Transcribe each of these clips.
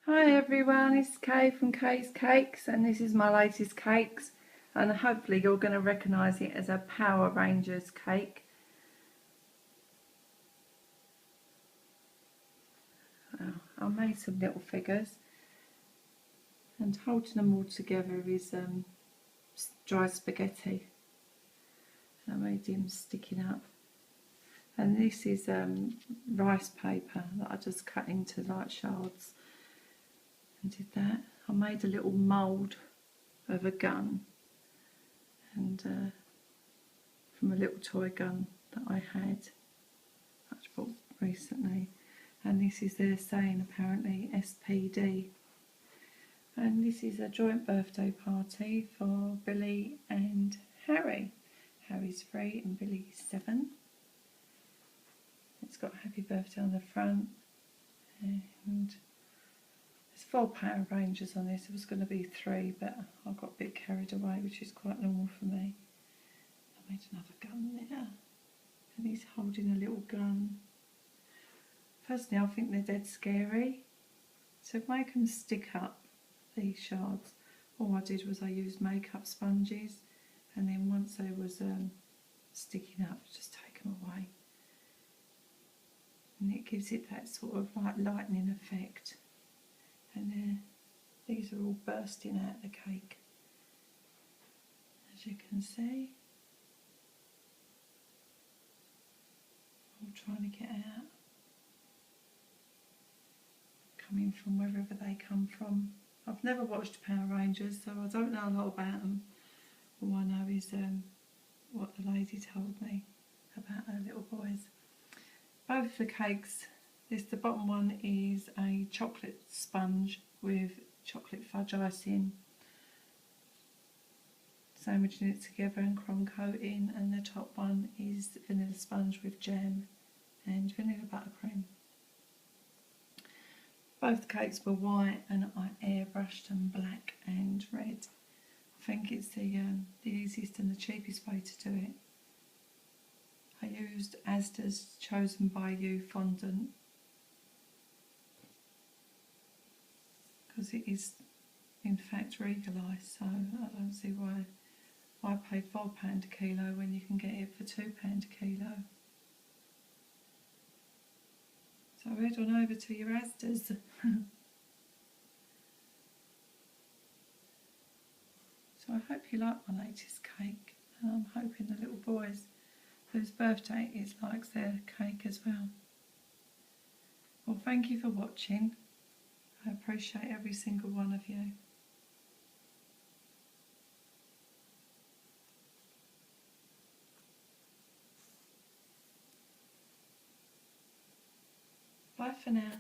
Hi everyone, it's Kay from Kay's Cakes, and this is my latest cakes, and hopefully you're going to recognise it as a Power Rangers cake. I made some little figures, and holding them all together is dry spaghetti. I made him sticking up, and this is rice paper that I just cut into like shards and did that. I made a little mould of a gun, and from a little toy gun that I had, I bought recently, and this is their saying apparently, SPD. And this is a joint birthday party for Billy and Harry. Harry's 3 and Billy's 7. It's got happy birthday on the front, and there's 4 Power Rangers on this. It was going to be 3, but I got a bit carried away, which is quite normal for me. I made another gun there, and he's holding a little gun. Personally, I think they're dead scary. To make them stick up, these shards, all I did was I used makeup sponges, and then once they was sticking up, just take them away. And it gives it that sort of like lightning effect. And these are all bursting out the cake, as you can see. All trying to get out. Coming from wherever they come from. I've never watched Power Rangers, so I don't know a lot about them. All I know is what the lady told me about her little boys. Both the cakes, the bottom one is a chocolate sponge with chocolate fudge icing, sandwiching it together and crumb coating, and the top one is vanilla sponge with jam and vanilla buttercream. Both cakes were white, and I airbrushed them black and red. I think it's the easiest and the cheapest way to do it. I used Asda's Chosen by You fondant because it is in fact regalised, so I don't see why I paid £4 a kilo when you can get it for £2 a kilo. So head on over to your Asda's. So I hope you like my latest cake, and I'm hoping the little boys whose birthday it is likes their cake as well. Well, thank you for watching. I appreciate every single one of you. Bye for now.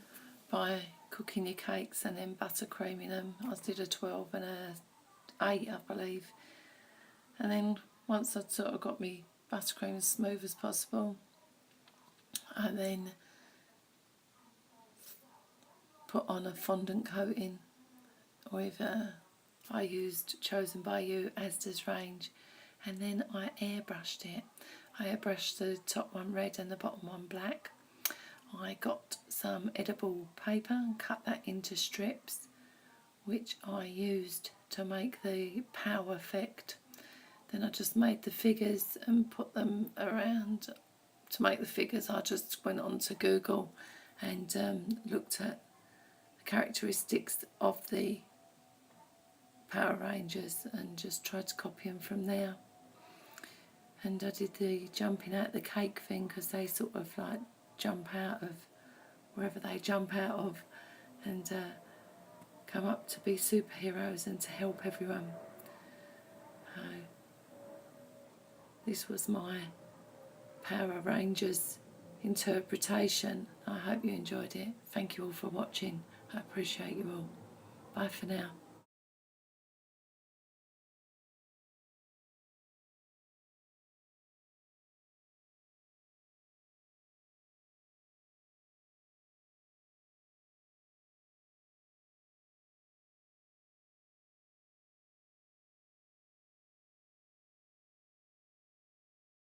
By cooking your cakes and then buttercreaming them. I did a 12 and a 8, I believe. And then once I'd sort of got my buttercream as smooth as possible, I then put on a fondant coating with I used Chosen by You Asda's range, and then I airbrushed it. I airbrushed the top one red and the bottom one black. I got some edible paper and cut that into strips, which I used to make the power effect. Then I just made the figures and put them around. To make the figures, I just went onto Google and looked at the characteristics of the Power Rangers and just tried to copy them from there. And I did the jumping out the cake thing because they sort of like jump out of wherever they jump out of and come up to be superheroes and to help everyone. This was my Power Rangers interpretation. I hope you enjoyed it. Thank you all for watching. I appreciate you all. Bye for now.